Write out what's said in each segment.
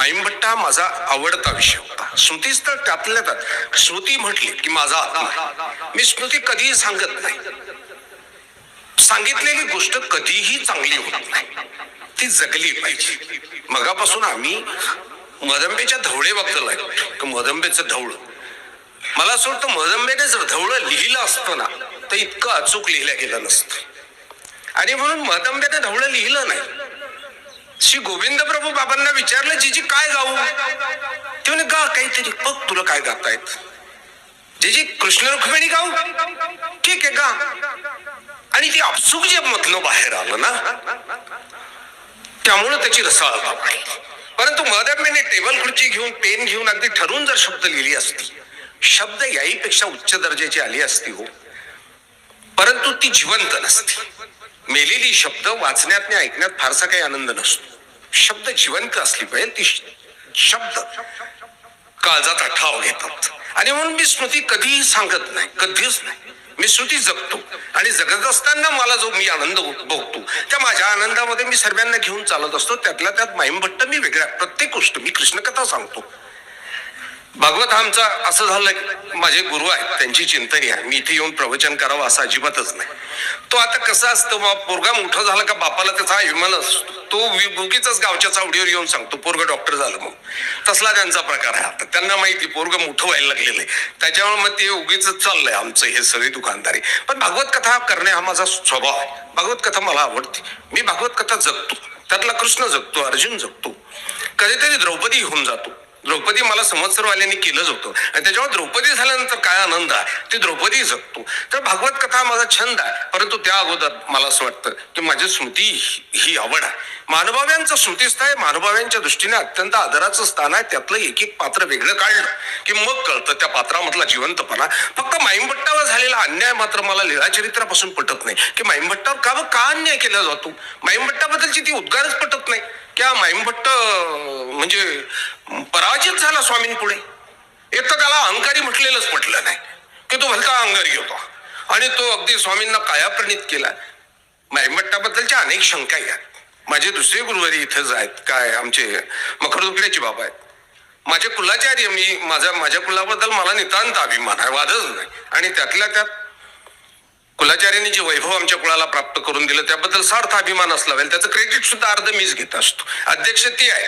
माईमभट्टा माझा आवडता विषय होता. स्मृतीच तर त्यातल्या त्यात. स्मृती म्हटली की माझा आत्मा. मी स्मृती कधीही सांगत नाही. सांगितलेली गोष्ट कधीही चांगली होत नाही, ती जगली पाहिजे. मगापासून आम्ही मदंबेच्या धवळेबद्दल ऐकतो. मदंबेचं धवळ, मला असं वाटतं मदंबेने जर धवळं लिहिलं असतं ना तर इतकं अचूक लिहिलं गेलं नसतं. आणि म्हणून मदंबेने धवळं लिहिलं नाही. श्री गोविंद प्रभू बाबांना विचारलं, जीजी काय गाऊ? ते म्हणे गा काहीतरी, बघ तुला काय गाता येत. जीजी कृष्ण रुक्मिणी गाऊ? ठीक आहे गा. आणि ती अपसुक जे मधलं बाहेर आलं ना, त्यामुळे त्याची रसाळता वाढली. परंतु मदंबेने टेबल खुर्ची घेऊन पेन घेऊन अगदी ठरवून जर शब्द लिहिली असती, शब्द याहीपेक्षा उच्च दर्जाची आली असती हो, परंतु ती जिवंत नसती. मेलेली शब्द वाचण्यात आणि ऐकण्यात फारसा काही आनंद नसतो. शब्द जिवंत असली पाहिजे. ती शब्द काळजाचा ठाव घेतात. आणि म्हणून मी स्मृती कधीही सांगत नाही, कधीच नाही. मी स्मृती जगतो आणि जगत असताना मला जो मी आनंद भोगतो त्या माझ्या आनंदामध्ये मी सर्वांना घेऊन चालत असतो. त्यातल्या त्यात माईमभट्ट मी वेगळ्या प्रत्येक गोष्ट. मी कृष्णकथा सांगतो. भागवत आमचा असं झालंय, माझे गुरु आहेत त्यांची चिंतनी आहे. मी इथे येऊन प्रवचन करावं असं अजिबातच नाही. तो आता कसं असतं, मग पोरगा मोठा झाला का बापाला त्याचा अभिमान असतो. तो उगीच गावच्या चावडीवर येऊन सांगतो पोरग डॉक्टर झालं मग. तसला त्यांचा प्रकार आहे. आता त्यांना माहिती पोरग मोठं व्हायला लागलेलं आहे, त्याच्यामुळे मग ते उगीच चाललंय आमचं हे सगळी दुकानदारी. पण भागवत कथा करणे हा माझा स्वभाव आहे. भागवत कथा मला आवडते. मी भागवत कथा जगतो. त्यातला कृष्ण जगतो, अर्जुन जगतो. कधीतरी द्रौपदी होऊन जातो. द्रौपदी मला संवत्सरवाल्यांनी केलंच होतं आणि त्याच्यावर द्रौपदी झाल्यानंतर काय आनंद आहे ते द्रौपदी जगतो. तर भागवत कथा माझा छंद आहे. परंतु त्या अगोदर मला असं वाटतं की माझी स्मृती ही आवड आहे. महानुभाव्यांचं स्मृतीस्थळ महानुभाव्यांच्या दृष्टीने अत्यंत आदराचं स्थान आहे. त्यातलं एक एक पात्र वेगळं काढलं की मग कळतं त्या पात्रामधला जिवंतपणा. फक्त माईमभट्टावर झालेला अन्याय मात्र मला लीळाचरित्रापासून पटत नाही की माईमभट्टावर का अन्याय केला जातो. माईमभट्टाबद्दलची ती उद्गारच पटत नाही. क्या माईमभट्ट म्हणजे पराजित झाला स्वामींपुढे. एक तर त्याला अहंकारी म्हटलेलंच पटलं नाही की तो भलता अहंकारी होता आणि तो अगदी स्वामींना कायाप्रणित केला. माईमभट्टाबद्दलच्या अनेक शंका आहेत. माझे दुसरे गुरुवारी इथेच आहेत, काय आमचे मकरदुकड्याचे बाबा आहेत. माझे कुलाचार्य. मी माझ्या कुलाबद्दल मला नितांत अभिमान आहे, वादच नाही. आणि त्यातल्या त्यात कुलाचार्यांनी जे वैभव आमच्या कुळाला प्राप्त करून दिलं त्याबद्दल सार्थ अभिमान असला पाहिजे. त्याचं क्रेडिट सुद्धा अर्ध मीच घेत असतो. अध्यक्ष ती आहे,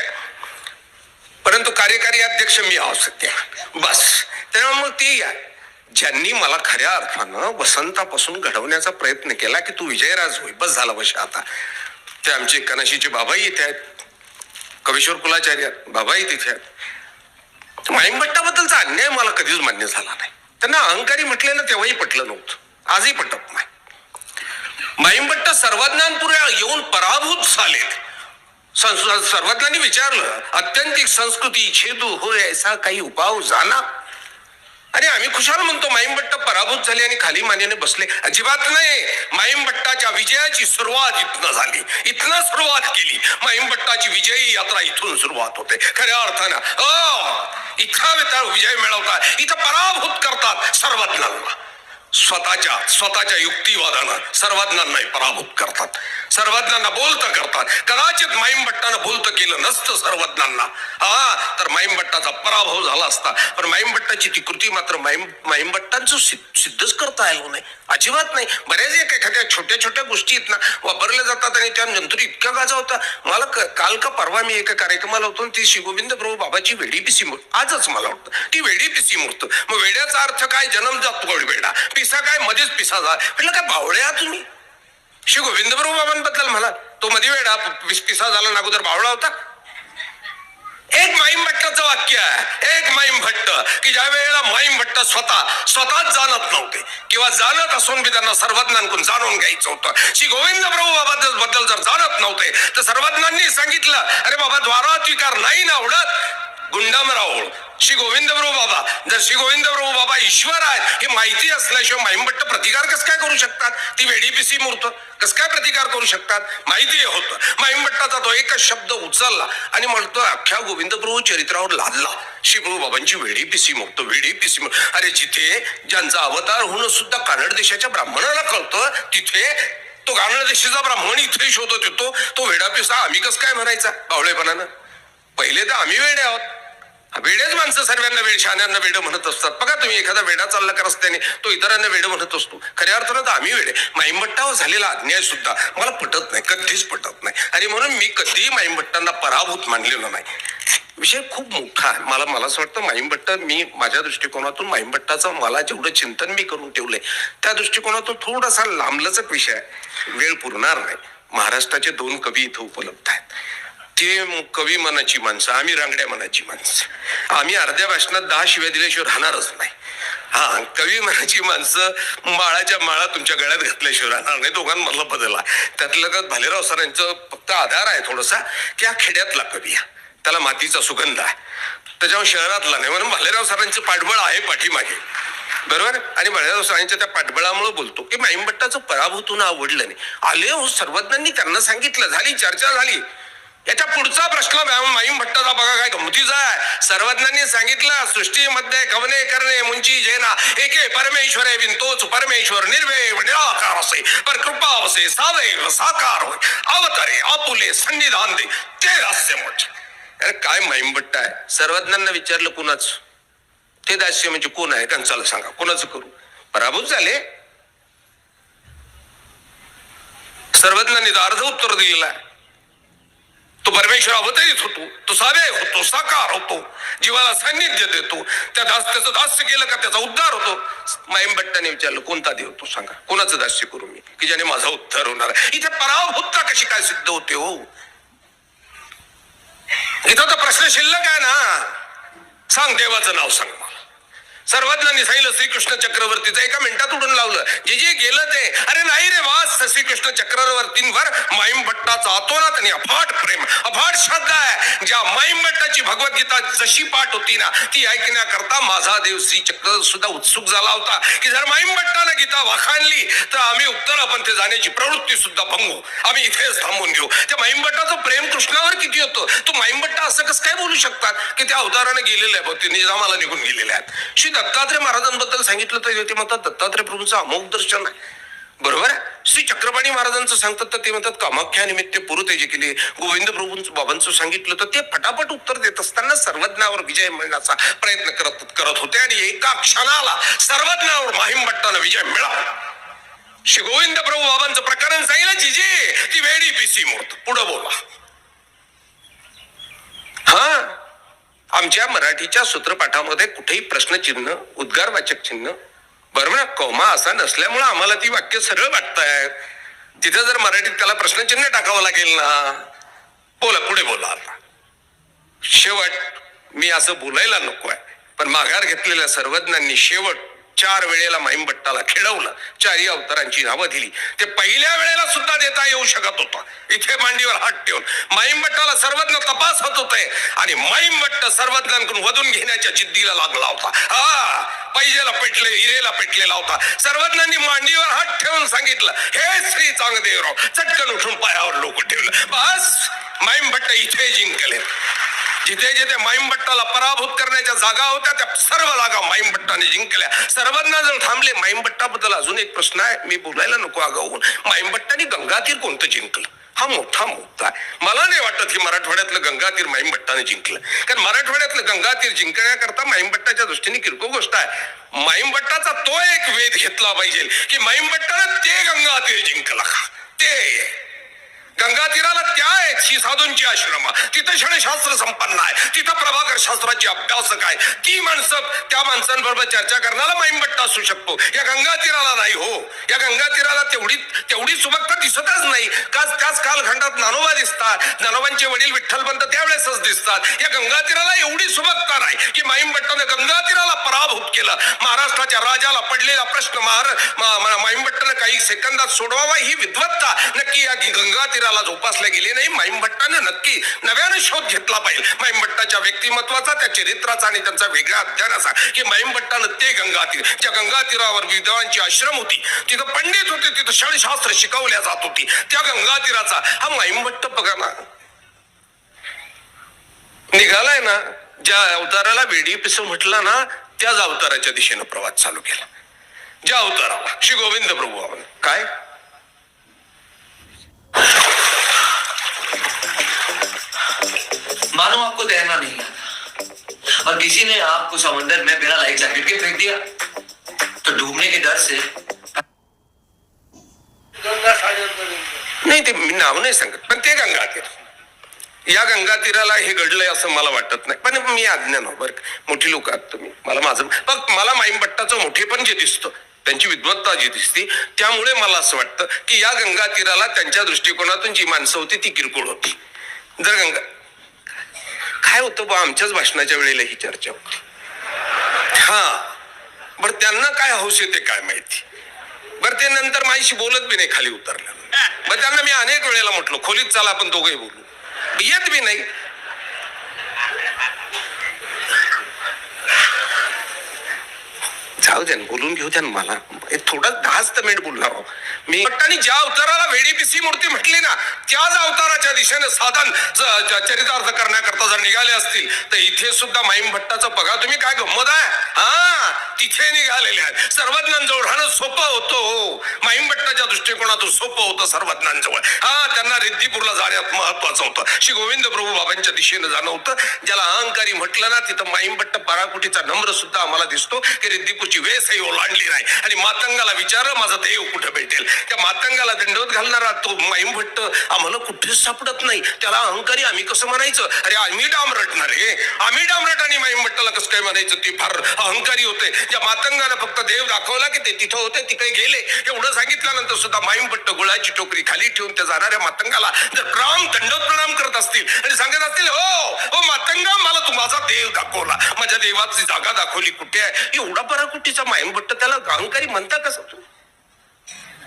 परंतु कार्यकारी अध्यक्ष मी आवश्यक बस. त्यामुळे मग ती आहे ज्यांनी मला खऱ्या अर्थानं वसंतापासून घडवण्याचा प्रयत्न केला की तू विजयराज होई. बस झाला बस आता. ते आमचे कनाशीचे बाबाही इथे आहेत, कवीश्वर कुलाचार्य बाबाही तिथे आहेत. माईमभट्टाबद्दलचा अन्याय मला कधीच मान्य झाला नाही. त्यांना अहंकारी म्हटलेलं तेव्हाही पटलं नव्हतं, आजही पटत नाही. माईमभट्ट सर्वज्ञानपुरे येऊन पराभूत झालेत. सर्वज्ञांनी विचारलं, अत्यंतिक संस्कृती छेदू होय ऐसा काही उपाव जाना. आणि आम्ही खुशाल म्हणतो माईमभट्ट पराभूत झाले आणि खाली मानेने बसले. अजिबात नाही. माईमभट्टाच्या विजयाची सुरुवात इथनं झाली, इथनं सुरुवात केली. माईमभट्टाची विजयी यात्रा इथून सुरुवात होते. खऱ्या अर्थानं इथं विजय मिळवतात, इथं पराभूत करतात सर्वज्ञांना. स्वतःच्या युक्तिवादानं सर्वज्ञांना पराभूत करतात, सर्वज्ञांना बोलतं करतात. कदाचित माईमभट्टानं बोलतं केलं नसतं सर्वज्ञांना तर माईमभट्टाचा पराभव झाला असता. पण माईमभट्टाची ती कृती मात्र माईमभट्टांचं सिद्धच करता आलं नाही, अजिबात नाही. बऱ्याच एखाद्या छोट्या छोट्या गोष्टी आहेत ना वापरल्या जातात आणि त्यानंतर इतक्या गाजा होता. मला काल का परवा मी एका कार्यक्रमाला होतो, ती श्री गोविंद प्रभू बाबाची वेडी पिसी मूर्त. आजच मला वाटतं ती वेडी पिसी मूर्त. मग वेड्याचा अर्थ काय? जन्म जातो वेडा, पिसा काय मध्येच पिसा जा. म्हटलं काय बावळ्या तुम्ही? श्री गोविंद प्रभू बाबांबद्दल म्हणा, तो मध्ये वेडा पिसा झाला ना, अगोदर बावळा होता. एक माईमभट्टाचं वाक्य आहे, एक माईमभट्ट की ज्या वेळेला माईमभट्ट स्वतःच जाणत नव्हते किंवा जाणत असून बी त्यांना सर्वज्ञांकडून जाणून घ्यायचं होतं. श्री गोविंद प्रभू बाबाबद्दल जर जाणत नव्हते तर सर्वज्ञांनी सांगितलं, अरे बाबा द्वारात विकार नाही ना आवडत, गुंडामराव. श्री गोविंद प्रभू बाबा, जर श्री गोविंद प्रभू बाबा ईश्वर आहेत हे माहिती असल्याशिवाय माईमभट्ट प्रतिकार कस काय करू शकतात? ती वेडी पिसी मूर्त कस काय प्रतिकार करू शकतात? माहिती होतं. माईमभट्टाचा तो एकच शब्द उचलला आणि म्हणतो अख्ख्या गोविंद प्रभू चरित्रावर लादला. श्री प्रभू बाबांची वेडी पिसी मूर्त, वेडी पिसी मूर्त. अरे जिथे ज्यांचा अवतार होणं सुद्धा कानड देशाच्या ब्राह्मणाला कळतं, तिथे तो कानड देशाचा ब्राह्मण इथे शोधत येतो, तो वेडा पिसा आम्ही कस काय म्हणायचा बावळेपणानं? पहिले तर आम्ही वेडे आहोत. वेडेच माणसं सर्वांना वेड, शहाण्यांना वेड म्हणत असतात. बघा तुम्ही, एखादा वेडा चालला का रस्त्याने, तो इतरांना वेड म्हणत असतो. खऱ्या अर्थानं तर आम्ही वेडे. माईमभट्टावर झालेला अन्याय सुद्धा मला पटत नाही, कधीच पटत नाही. आणि म्हणून मी कधीही माईमभट्टांना पराभूत मानलेलो नाही. विषय खूप मोठा आहे. मला असं वाटतं माईमभट्ट, मी माझ्या दृष्टिकोनातून माईमभट्टाचं मला जेवढं चिंतन मी करून ठेवलंय त्या दृष्टिकोनातून थोडासा लांबलचक विषय आहे, वेळ पुरणार नाही. महाराष्ट्राचे 2 कवी इथं उपलब्ध आहेत. ते कवी मनाची माणसं, आम्ही रांगड्या मनाची माणसं. आम्ही अर्ध्या भाषणात 10 शिव्या दिल्याशिवाय राहणारच नाही. हा, कवी मनाची माणसं माळाच्या माळा तुमच्या गळ्यात घातल्याशिवाय राहणार नाही. दोघांमधला बदल आहे. त्यातलं भालेराव सरांचं फक्त आधार आहे थोडासा, की हा खेड्यातला कवी आहे, त्याला मातीचा सुगंध आहे, त्याच्यावर शहरातला नाही. म्हणून भालेराव सरांचं पाठबळ आहे पाठीमागे, बरोबर. आणि भालेराव सरांच्या त्या पाठबळामुळे बोलतो की माईमभट्टाचं पराभूत होणं आवडलं नाही. आले हो सर्वज्ञांनी, त्यांना सांगितलं, झाली चर्चा झाली. याच्या पुढचा प्रश्न माईमभट्टाचा बघा काय गमतीचा आहे. सर्वज्ञांनी सांगितलं, सृष्टीमध्ये कवने करणे मुंची जेना एके परमेश्वरे विंतोच परमेश्वर निर्भय निराकार असे, पर कृपा असे सादैव साकार होय, अवतरे आपुले सन्निधान दे ते दास्य मोठे. अरे काय माईमभट्ट आहे. सर्वज्ञांना विचारलं कुणाच ते दास्य म्हणजे कोण आहे, कंचाला सांगा, कोणाचं करू. पराभूत झाले. सर्वज्ञांनी तर अर्ध उत्तर दिलेलं आहे. तो परमेश्वर अवतरित होतो, तो सादय होतो, साकार होतो, जीवाला सान्निध्य देतो. त्याचं दास्य केलं का त्याचा उद्धार होतो. माईमभट्टाने विचारलं कोणता देव तो सांगा, कोणाचं दास्य करू मी की ज्याने माझा उद्धार होणार. इथे पराभूतता कशी काय सिद्ध होते हो. इथं तर प्रश्न शिल्लक आहे ना. सांग देवाचं नाव सांग मला. सर्वज्ञांनी सांगितलं श्रीकृष्ण चक्रवर्तीचं. एका मिनिटात उडून लावलं. जे गेलं ते. अरे नाही रे वास, श्रीकृष्ण चक्रवर्तींवर माईमभट्टाचा अतोनात आणि अफाट प्रेम, अफाट श्रद्धा आहे. ज्या माईमभट्टाची भगवद्गीता जशी पाठ होती ना, ती ऐकण्याकरता माझा देव श्री चक्र सुद्धा उत्सुक झाला होता की जर माईमभट्टानं गीता वाखाणली तर आम्ही उत्तरापंथी जाण्याची प्रवृत्ती सुद्धा भंगू, आम्ही इथेच थांबून घेऊ. त्या माईमभट्टाचं प्रेम कृष्णावर किती होतं. तो माईमभट्टा असं कसं काय बोलू शकतात की त्या अवताराने गेलेले आहे, ते निजामाला निघून गेलेले आहेत. श्री दत्तात्रय महाराजांबद्दल सांगितलं तर ते म्हणतात दत्तात्रय प्रभूंचं अमोघ दर्शन आहे, बरोबर. श्री चक्रपाणी महाराजांचं सांगतात तर ते म्हणतात कामाख्या निमित्त पुरुतेजे केली. गोविंद प्रभूंचं बाबांचं सांगितलं तर ते फटाफट उत्तर देत असताना सर्वज्ञावर विजय मिळण्याचा प्रयत्न करत होते. आणि एका क्षणाला सर्वज्ञावर माईमभट्टानं विजय मिळाला. श्री गोविंद प्रभू बाबांचं प्रकरण सांगितलं, जिजे ती वेडी पिसी मूर्त. पुढं बोला. हा, आमच्या मराठीच्या सूत्रपाठामध्ये कुठेही प्रश्नचिन्ह, उद्गारवाचक चिन्ह, बरोबर ना, कौमा असा नसल्यामुळे आम्हाला ती वाक्य सरळ वाटतायत. तिथे जर मराठीत त्याला प्रश्नचिन्ह टाकावं लागेल ना. बोला, पुढे बोला. आता शेवट मी असं बोलायला नको आहे, पण माघार घेतलेल्या सर्वज्ञांनी शेवट 4 वेळेला माईमभट्टाला खेळवलं. 4ही अवतारांची नावं दिली. ते पहिल्या वेळेला सुद्धा देता येऊ शकत होतं. इथे मांडीवर हात ठेवून माईमभट्टाला सर्वज्ञ तपासत होते आणि माईमभट्ट सर्वज्ञांकडून वधून घेण्याच्या जिद्दीला लागला होता. हा, पैजेला पेटले, हिरेला पेटलेला होता. सर्वज्ञांनी मांडीवर हात ठेवून सांगितलं, हे श्री चांगदेवराव. चटकन उठून पायावर डोकं ठेवलं. बस, माईमभट्ट इथे जिंकले. जिथे जिथे माईमभट्टाला पराभूत करण्याच्या जागा होत्या त्या सर्व जागा माईमभट्टाने जिंकल्या. सर्वांना जर थांबले. माईमभट्टाबद्दल अजून एक प्रश्न आहे, मी बोलायला नको आगाऊन. माईमभट्टाने गंगातीर कोणतं जिंकलं, हा मोठा मुद्दा आहे. मला नाही वाटत की मराठवाड्यातलं गंगातीर माईमभट्टाने जिंकलं. कारण मराठवाड्यातलं गंगातीर जिंकण्याकरता माईमभट्टाच्या दृष्टीने किरकोळ गोष्ट आहे. माईमभट्टाचा तो एक वेध घेतला पाहिजे की माईमभट्टानं ते गंगातीर जिंकला का. ते गंगातीराला त्या आहेत ही साधूंची आश्रम, तिथं षडशास्त्र संपन्न आहे, तिथं प्रभाकर शास्त्राची अभ्यासक आहे. ती माणसं, त्या माणसांबरोबर चर्चा करणारा माईमभट्ट असू शकतो. या गंगातीराला नाही हो. या गंगातीराला तेवढी सुबकता दिसतच नाही. त्याच कालखंडात ज्ञानोबा दिसतात, ज्ञानोबांचे वडील विठ्ठलपंत त्यावेळेसच दिसतात. या गंगातीराला एवढी सुबकता नाही की माईमभट्टाने गंगातीराला पराभूत केलं. महाराष्ट्राच्या राजाला पडलेला प्रश्न माईमभट्टाने काही सेकंदात सोडवावा, ही विद्वत्ता नक्की या गंगातीराला जोपासल्या गेली नाही. माईमभट्टाने नक्की नव्याने शोध घेतला पाहिजे माईमभट्टाच्या व्यक्तिमत्वाचा, त्या चरित्राचा आणि त्यांचा वेगळ्या अध्ययनाचा. की माईमभट्टानं ते गंगातीर, ज्या गंगातीरावर विद्वांची आश्रम होती, तिथं पंडित होते, तिथं षडशास्त्र शिकवल्या जात होती, त्या गंगातीराचा हा माईमभट्ट बघा ना निघालाय ना. ज्या अवताराला वेडी पिसं म्हटलं ना, त्याच अवताराच्या दिशेनं प्रवास चालू केला. ज्या अवताराला श्री गोविंद प्रभू काय मानो आपको तैरना नहीं आता और किसी ने आपको समंदर में बिना लाइफ जैकेट के फेंक दिया तो डूबने के डर से नाही, ते मी नाव नाही सांगत, पण ते गंगा तीर, या गंगा तीराला हे घडलंय असं मला वाटत नाही. पण मी अज्ञान हो बरं, मोठी लोक आहात तुम्ही, मला माझं फक्त मला माईमभट्टाचं मोठेपण जे दिसतं, त्यांची विद्वत्ता जी दिसते, त्यामुळे मला असं वाटतं की या गंगा तीराला त्यांच्या दृष्टिकोनातून जी माणसं होती ती किरकोळ होती. जर गंगा काय होतं बा, आमच्याच भाषणाच्या वेळेला ही चर्चा होती. हा बरं, त्यांना काय हौस येते काय माहिती. बरं, ते नंतर माझ्याशी बोलत बी नाही, खाली उतरलं. मग त्यांना मी अनेक वेळेला म्हटलं खोलीत चला आपण दोघे बोलू, येत बी नाही. जाऊ द्या, बोलून घेऊ द्या मला, थोडा 10 मिनिट बोलणार आहो मी. भट्टांनी ज्या अवताराला वेडी पिसी मूर्ती म्हटली ना, त्याच अवताराच्या दिशेने साधन चरितार्थ करण्याकरता जर निघाले असतील तर इथे सुद्धा माईम भट्टाचं बघा तुम्ही काय गंमत आहे. हा, तिथे निघालेले आहेत. सर्वज्ञांजवळ राहणं सोपं होतं, माईम भट्टाच्या दृष्टिकोनातून सोपं होतं सर्वज्ञांजवळ. हा, त्यांना रिद्धिपूरला जाण्यात महत्वाचं होतं, श्री गोविंद प्रभू बाबांच्या दिशेने जाणं होतं. ज्याला अहंकारी म्हटलं ना, तिथं माईम भट्ट पराकुटीचा नम्र सुद्धा आम्हाला दिसतो की रिद्धिपूरची वेसही ओलांडली नाही. आणि मातंगाला विचारलं माझा देव कुठे भेटेल, त्या मातंगाला दंडवत घालणारा तो माईम भट्ट आम्हाला कुठेच सापडत नाही. त्याला अहंकारी आम्ही कसं म्हणायचं. अरे आम्ही डामरट ना रे, आम्ही डामरट आणि माईम भट्टाला कसं काय म्हणायचं. ते फार अहंकारी होते. ज्या मातंगानं फक्त देव दाखवला की ते तिथं होते, तिकडे गेले एवढं सांगितल्यानंतर सुद्धा माईम भट्ट गुळाची टोकरी खाली ठेवून त्या जाणाऱ्या मातंगाला जर दंडवत प्रणाम करत असतील आणि सांगत असतील हो मातंगा मला तू माझा देव दाखवला, माझ्या देवाची जागा दाखवली कुठे आहे. एवढा पराकुटीचा माईम भट्ट त्याला अहंकारी म्हणता कसं तुम्ही.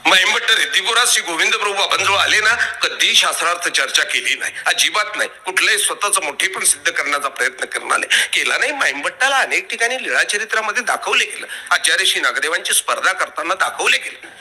माईम भट्ट रिद्धिपुरात श्री गोविंद प्रभू बाबांजवळ आले ना, कधी शास्त्रार्थ चर्चा केली नाही, अजिबात नाही. कुठलंही स्वतःच मोठेपण सिद्ध करण्याचा प्रयत्न करणारे केला नाही. माईम भट्टाला अनेक ठिकाणी लीळा चरित्रामध्ये दाखवले गेलं, आचार्य श्री नागदेवांची स्पर्धा करताना दाखवले गेले.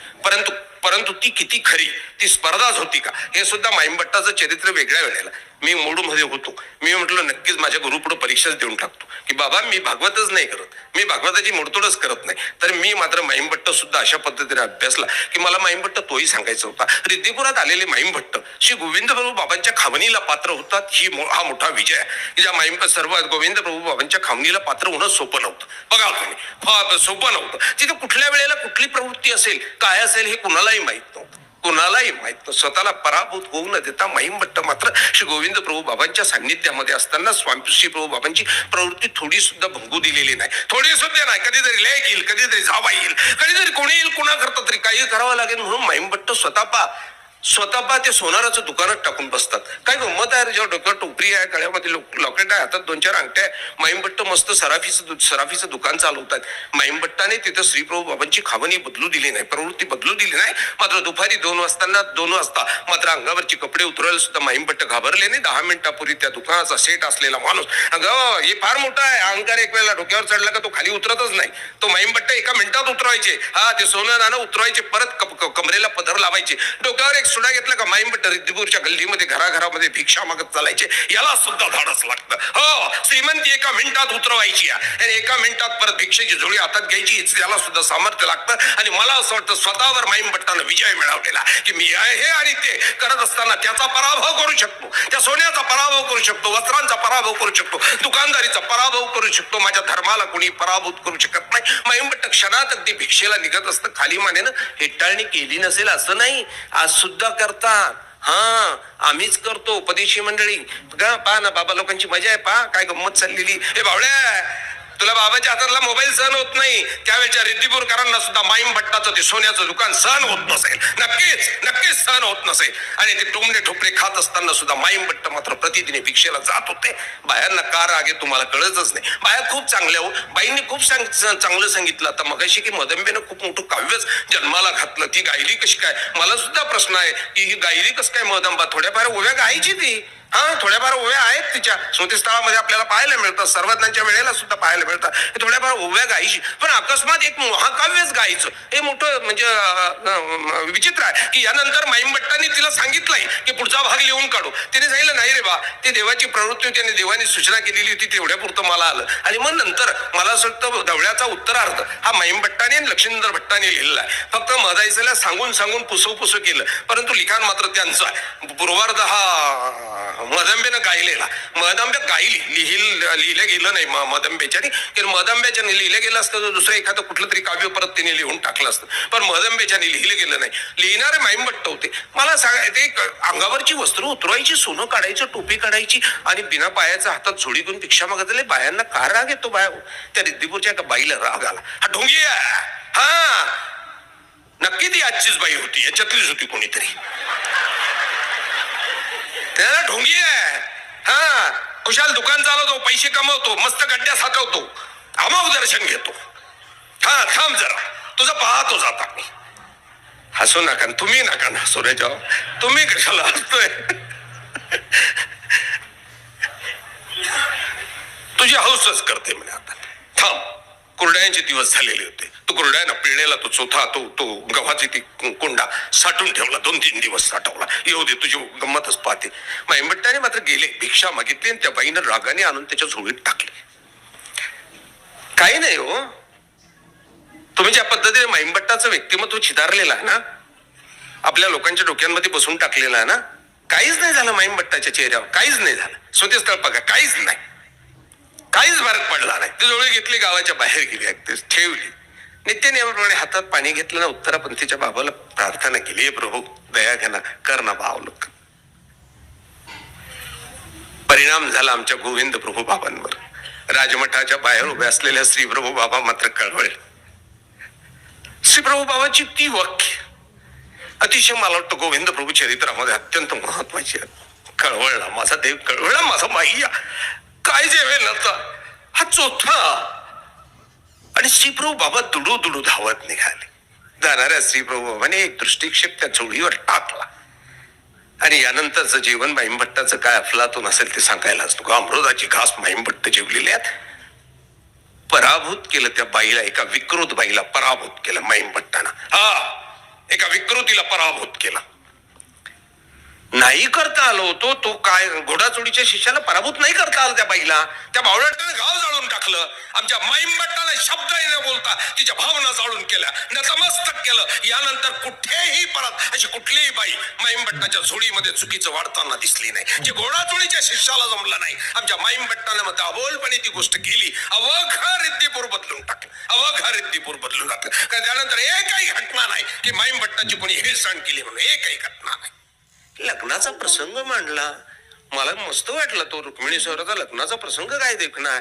परंतु ती किती खरी, ती स्पर्धाच होती का, हे सुद्धा माईम भट्टाचं चरित्र वेगळ्या वेळेला मी मूडमध्ये होतो. मी म्हटलं नक्कीच माझ्या गुरुपुढे परीक्षाच देऊन टाकतो की बाबा मी भागवतच नाही करत, मी भागवताची मोडतोडच करत नाही. तर मी मात्र माईम भट्ट सुद्धा अशा पद्धतीने अभ्यासला की मला माईम भट्ट तोही सांगायचा होता. रिद्धिपुरात आलेले माईम भट्ट श्री गोविंद प्रभू बाबांच्या खावणीला पात्र होतात, हा मोठा विजय आहे. ज्या माईम सर्व गोविंद प्रभू बाबांच्या खावणीला पात्र होणं सोपं नव्हतं. बघा तुम्ही, सोपं नव्हतं. तिथे कुठल्या वेळेला कुठली प्रवृत्ती असेल, काय असेल हे कुणालाही माहित नव्हतं, कुणालाही माहित. स्वतःला पराभूत होऊ न देता माईम भट्ट मात्र श्री गोविंद प्रभू बाबांच्या सान्निध्यामध्ये असताना स्वामी श्री प्रभू बाबांची प्रवृत्ती थोडी सुद्धा भंगू दिलेली नाही, थोडी सुद्धा नाही. कधीतरी लेख येईल, कधीतरी जावा येईल, कधीतरी कोणी येईल, कुणा करता तरी काही करावं लागेल म्हणून माईम भट्ट स्वतः ते सोनाराचं दुकानात टाकून बसतात. काय गंमत आहे, जेव्हा डोक्यात टोपरी आहे, गळ्यामध्ये लॉकेट आहे, हातात 2-4 अंगठ्या आहे. माईम भट्ट मस्त सराफीचं दुकान चालवतात. माईम भट्टाने तिथं श्रीप्रभू बाबांची खावणी बदलू दिली नाही, प्रवृत्ती बदलू दिली नाही. मात्र दुपारी 2 वाजता मात्र अंगावरची कपडे उतरायला सुद्धा माईम भट्ट घाबरले नाही. 10 मिनिटापूर्वी त्या दुकानाचा सेट असलेला माणूस, अगं हे फार मोठा आहे, अहंकार एक वेळेला डोक्यावर चढला का तो खाली उतरतच नाही. तो माईम भट्ट एका मिनिटात उतरवायचे. हा, ते सोनं नाणं उतरवायचे, परत कमरेला पदर लावायचे, डोक्यावर एक सुडा घेतला का माईम भट्ट रिद्धिपूरच्या गल्लीमध्ये घराघरामध्ये भिक्षा मागत चालायचे. याला सुद्धा धाडस लागतं. हो, श्रीमंती एका मिनिटात उतरवायची आणि एका मिनिटात परत भिक्षेची झोळी हातात घ्यायची, त्याला सुद्धा सामर्थ्य लागतं. आणि मला असं वाटतं स्वतःवर माईम भट्टानं विजय मिळवलेला की मी आहे आणि ते करत असताना त्याचा पराभव करू शकतो, त्या सोन्याचा पराभव करू शकतो, वस्त्रांचा पराभव करू शकतो, दुकानदारीचा पराभव करू शकतो. माझ्या धर्माला कोणी पराभूत करू शकत नाही. माईम भट्ट क्षणात अगदी भिक्षेला निघत असतं. खाली मानेनं हेटाळणी केली नसेल असं नाही, आज सुद्धा करतात. हा, आम्हीच करतो उपदेशी मंडळी. पहा ना, बाबा लोकांची मजा आहे, पहा काय गंमत चाललेली. हे बावड्या, तुला बाबाच्या हातातला मोबाईल सहन होत नाही, त्यावेळच्या रिद्धिपूरकरांना सुद्धा माईम भट्टाचं ते सोन्याचं दुकान सहन होत नसेल, नक्कीच सहन होत नसेल. आणि ते टोमणे ठोपरे खात असताना सुद्धा माईम भट्ट मात्र प्रतिदिने भिक्षेला जात होते. बायांना का राग आहे तुम्हाला कळतच नाही. बाया खूप चांगल्या हो, बाईंनी खूप चांगलं सांगितलं आता मगाशी की मदंबेनं खूप मोठं काव्यच जन्माला घातलं. ती गायली कशी काय, मला सुद्धा प्रश्न आहे की ही गायली कसं काय मदंबा. थोड्याफार ओव्या गायची ती, हा, थोड्याफार ओव्या आहेत तिच्या स्मृतिस्थळामध्ये आपल्याला पाहायला मिळतात, सर्वज्ञांच्या वेळेला सुद्धा पाहायला मिळतात. थोड्याफार ओव्या गायची, पण अकस्मात एक महाकाव्यच गायचं हे मोठं म्हणजे विचित्र आहे की यानंतर माईम भट्टांनी तिला सांगितलंय की पुढचा भाग लिहून काढू. तिने सांगितलं नाही रे बा, ती देवाची प्रवृत्ती होती आणि देवाने सूचना केलेली होती, तेवढ्या पुरतं मला आलं. आणि मग नंतर मला असं वाटतं दवड्याचा उत्तरार्थ हा माईम भट्टाने आणि लक्ष्मींदर भट्टाने लिहिलेला आहे. फक्त मदाईसेला सांगून पुसू केलं, परंतु लिखाण मात्र त्यांचं आहे. पूर्वार्ध हा मदंबेनं गायलेला. मदंबे गायली, लिहिलं गेलं नाही मदंबेच्याने. मदंबेच्याने लिहिलं गेलं असतं तर दुसरं एखादं कुठलं तरी काव्य परत तिने लिहून टाकलं असतं, पण मदंबेच्याने लिहिलं गेलं नाही. लिहिणारे माईमभट्ट होते. मला सांगायचे अंगावरची वस्त्र उतरवायची, सोनं काढायचं, टोपी काढायची आणि बिना पायाच्या हातात झोडी घेऊन भिक्षा मागत बायांना का राग येतो बाया? त्या रिद्दीपूरच्या एका बाईला राग आला. हा ढोंगी आहे, हा नक्की ती आजचीच बाई होती, याच्यातलीच होती कोणीतरी. त्याला ढोंगी आहे, हा खुशाल दुकान चालवतो, पैसे कमवतो, मस्त गड्ड्या साठवतो, अमाव दर्शन घेतो. हा थांब जरा, तुझं पाहतो जाता मी. हसू नका, तुम्ही नका ना हसू रे जाऊ, तुम्ही कशाला हसतोय? तुझी हौसच करते म्हणे. आता थांब, कुरड्यांचे दिवस झालेले होते. तो कुरड्यानं पिळलेला तो चोथा, तो गव्हाची ती कुंडा साठून ठेवला, 2-3 दिवस साठवला. येऊ दे, तुझी गंमतच पाहते. माईमभट्टाने मात्र गेले, भिक्षा मागितली आणि त्या बाईनं रागाने आणून त्याच्या झोळीत टाकली. काही नाही हो, तुम्ही ज्या पद्धतीने माईमभट्टाचं व्यक्तिमत्व चितारलेलं आहे ना, आपल्या लोकांच्या डोक्यांमध्ये बसून टाकलेलं आहे ना, काहीच नाही झालं माईमभट्टाच्या चेहऱ्यावर, काहीच नाही झालं. स्वतःस्थळ बघा, काहीच नाही, काहीच फरक पडला नाही. ती जोळी घेतली, गावाच्या बाहेर गेली, अगदीच ठेवली. नित्यनियमाप्रमाणे हातात पाणी घेतलं ना, उत्तरापंथीच्या बाबाला प्रार्थना केली, प्रभू दया घ्या ना, कर ना भावलोक. परिणाम झाला आमच्या गोविंद प्रभू बाबांवर. राजमठाच्या बाहेर उभे असलेल्या श्री प्रभू बाबा मात्र कळवळले. श्री प्रभू बाबाची ती वाक्य अतिशय, मला वाटतं गोविंद प्रभू चरित्रामध्ये अत्यंत महत्वाची आहे. कळवळला माझा देव, कळवळला माझा माईया, काय जेवेल नव्हता हा चोथा. आणि श्रीप्रभू बाबा दुडू धावत निघाले. जाणाऱ्या श्रीप्रभू बाबाने एक दृष्टिक्षेप त्या जोडीवर टाकला. आणि यानंतरचं जीवन माईमभट्टाचं काय अफलातून असेल ते सांगायलाच नको. अमृताची घास माईमभट्ट जेवलेल्या आहेत. पराभूत केलं त्या बाईला, एका विकृत बाईला पराभूत केलं माईमभट्टानं. हा, एका विकृतीला पराभूत केला. नाही करता आलो होतो तो, काय घोडाचोडीच्या शिष्याला पराभूत नाही करता आलं त्या बाईला. त्या बावळाटाने गाव जाळून टाकलं. आमच्या माईमभट्टाने शब्दही न बोलता तिच्या भावना जाळून केल्या, नतमस्तक केलं. यानंतर कुठेही परत अशी कुठलीही बाई माईमभट्टाच्या झोळीमध्ये चुकीचं वाढताना दिसली नाही. जे घोडाचोडीच्या शिष्याला जमलं नाही, आमच्या माईमभट्टाने मग अबोलपणे ती गोष्ट केली. अवघा रिद्दीपूर बदलून टाकलं, अवघा रिद्दीपूर बदलून टाकलं. कारण त्यानंतर एकही घटना नाही की माईमभट्टाची कोणी हेळसांड केली म्हणून, एकही घटना नाही. लग्नाचा प्रसंग मांडला, मला मस्त वाटला तो. रुक्मिणी स्वराचा लग्नाचा प्रसंग काय देखणार,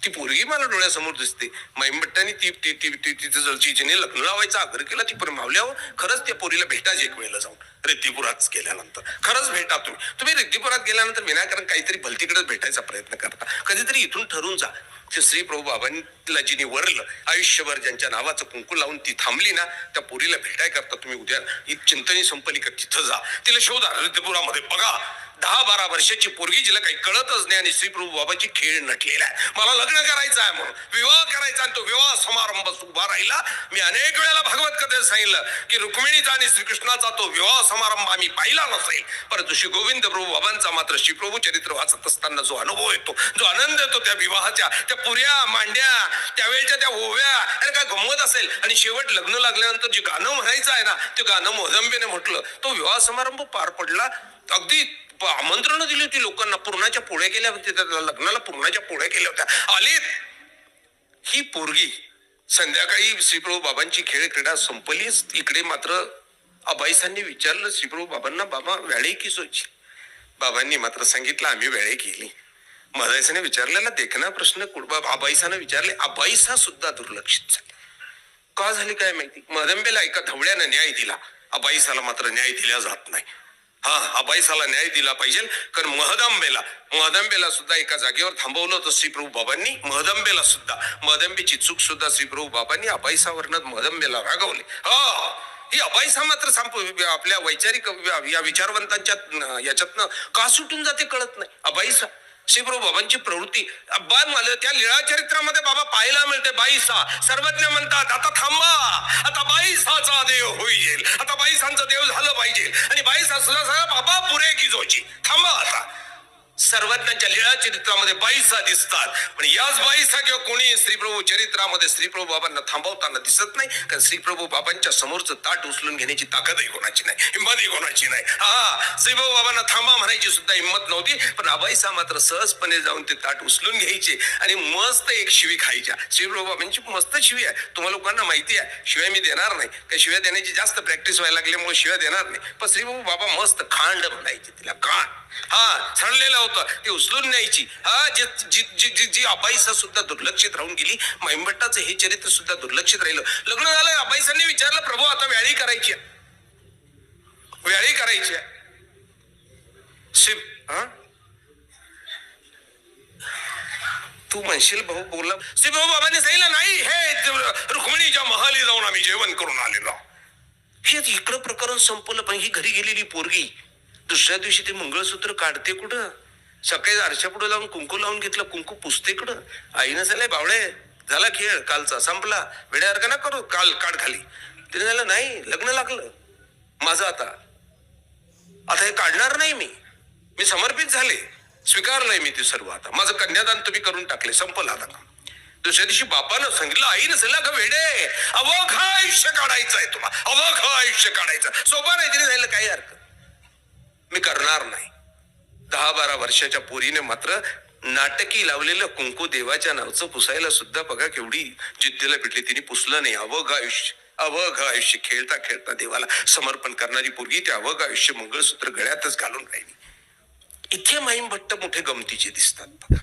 ती पोरगी मला डोळ्यासमोर दिसते. माईमभट्टाने तिचं जळचीने लग्न लावायचा आग्रह केला. ती पण मावल्यावर खरंच त्या पोरीला भेटायचं एक वेळेला जाऊन रिद्दीपुरात गेल्यानंतर. खरंच भेटा तुम्ही रिद्दीपुरात गेल्यानंतर विनाकारण काहीतरी भलतीकडेच भेटायचा प्रयत्न करता. कधीतरी इथून ठरून जा. ते श्री प्रभू बाबांना जिने वरलं, आयुष्यभर ज्यांच्या नावाचं कुंकू लावून ती थांबली ना, त्या पोरीला भेटाय करता तुम्ही उद्या ही चिंतनी संपली का तिथं जा, तिला शोधा. रिद्दीपुरामध्ये बघा, 10-12 वर्षाची पोरगी, जिला काही कळतच नाही आणि श्री प्रभू बाबाची खेळ नटलेला आहे. मला लग्न करायचं आहे म्हणून, विवाह करायचा, आणि तो विवाह समारंभ उभा राहिला. मी अनेक वेळेला भागवत कथेत सांगितलं की रुक्मिणीचा आणि श्रीकृष्णाचा तो विवाह समारंभ आम्ही पाहिला नसेल, परंतु श्री गोविंद प्रभू बाबांचा मात्र श्री प्रभू चरित्र वाचत असताना जो अनुभव येतो, जो आनंद येतो त्या विवाहाच्या, त्या पुऱ्या मांड्या, त्यावेळच्या त्या ओव्या, अरे काय गंमत असेल. आणि शेवट लग्न लागल्यानंतर जे गाणं म्हणायचं आहे ना, ते गाणं मोहदंबेने म्हटलं. तो विवाह समारंभ पार पडला. अगदी आमंत्रण दिली होती लोकांना, पुरणाच्या पोळ्या केल्या होत्या, लग्नाला पुरणाच्या पोळ्या केल्या होत्या. आलीत. ही पोरगी संध्याकाळी श्रीप्रभू बाबांची खेळ क्रीडा संपलीच. इकडे मात्र अबाईसांनी विचारलं श्रीप्रभू बाबांना, बाबा वेळे की सोची? बाबांनी मात्र सांगितलं आम्ही वेळे केली. मदाईसाने विचारलेला देखना प्रश्न अबाईसाने विचारले. अबाईसा सुद्धा दुर्लक्षित झाले. का झाली काय माहिती. मदंबेला एका धवड्यानं न्याय दिला, अबाईसाला मात्र न्याय दिला जात नाही. हा, अबाईसाला न्याय दिला पाहिजे. कारण महदंबेला सुद्धा एका जागेवर थांबवलं होतं श्रीप्रभू बाबांनी. महदंबेची चूक सुद्धा श्रीप्रभू बाबांनी अबाईसावरनं महदंबेला रागवले. हा, ही अबाईसा मात्र आपल्या वैचारिक या विचारवंतांच्या याच्यातनं का सुटून जाते कळत नाही. अबाईसा श्रीप्रभू बाबांची प्रवृत्ती मला त्या लीळा चरित्रामध्ये बाबा पाहायला मिळते. बाईसा सर्वज्ञ म्हणतात, आता थांबा, आता बाईसाचा देव होईल, आता बाईसांचं देव झालं पाहिजे. आणि बाईसा सुद्धा बाबा पुरे की जोची, थांबा आता. सर्वज्ञांच्या लीळा चरित्रामध्ये बाईसा दिसतात, पण याच बाईसा किंवा कोणी श्रीप्रभू चरित्रामध्ये श्रीप्रभू बाबांना थांबवताना दिसत नाही. कारण श्रीप्रभू बाबांच्या समोरचं ताट उचलून घेण्याची ताकदही कोणाची नाही, हिंमतही कोणाची नाही. हा, श्रीप्रभू बाबांना थांबा म्हणायची सुद्धा हिंमत नव्हती, पण आबाईसा मात्र सहजपणे जाऊन ते ताट उचलून घ्यायचे आणि मस्त एक शिवी खायच्या. श्रीप्रभू बाबांची मस्त शिवी आहे, तुम्हाला लोकांना माहिती आहे. शिव्या मी देणार नाही, काही शिव्या देण्याची जास्त प्रॅक्टिस व्हायला लागल्यामुळे शिव्या देणार नाही. पण श्रीप्रभू बाबा मस्त खांड म्हणायचे तिला, खांड. हा, सडलेलं होतं ते उचलून न्यायची. हा, जी अबाईसा सुद्धा दुर्लक्षित राहून गेली, माईंभट्टाचं हे चरित्र सुद्धा दुर्लक्षित राहिलं. लग्न झालं, अबाईसांनी विचारलं, प्रभू आता व्याळी करायची, व्याळी करायची शिव. हा, तू म्हणशील भाऊ बोलला, शिवभाऊ बाबांनी सांगितलं नाही, हे रुक्मिणीच्या महाली जाऊन आम्ही जेवण करून आलेलो. हे इकडं प्रकरण संपलं, पण ही घरी गेलेली पोरगी दुसऱ्या दिवशी ते मंगळसूत्र काढते कुठं, सकाळी आरशा पुढे लावून कुंकू लावून घेतलं, कुंकू पुसते कुठं. आईनं झालंय बावळे, झाला खेळ कालचा संपला, वेड्यासारखा ना करू, काल काढ खाली. तिने झालं नाही, लग्न लागलं माझं, आता हे काढणार नाही, मी समर्पित झाले, स्वीकारलंय मी ते सर्व. आता माझं कन्यादान तुम्ही करून टाकले, संपलं आता. दुसऱ्या दिवशी बापानं सांगितलं, आईनं सांगितलं का वेडे, अवघ आयुष्य काढायचं आहे तुला, अवघ आयुष्य काढायचं. सोपा नाही. तिने झालं काही हरकत, मी करणार नाही. 10-12 वर्षाच्या पोरीने मात्र नाटकी लावलेलं कुंकू देवाच्या नावचं पुसायला सुद्धा बघा केवढी जिद्दीला पिटली. तिने पुसलं नाही. अवघ आयुष्य, अवघ आयुष्य, खेळता खेळता देवाला समर्पण करणारी पोरगी ते अवघ आयुष्य मंगळसूत्र गळ्यातच घालून राहिली. इथे माईंभट्ट मोठे गमतीचे दिसतात बघा.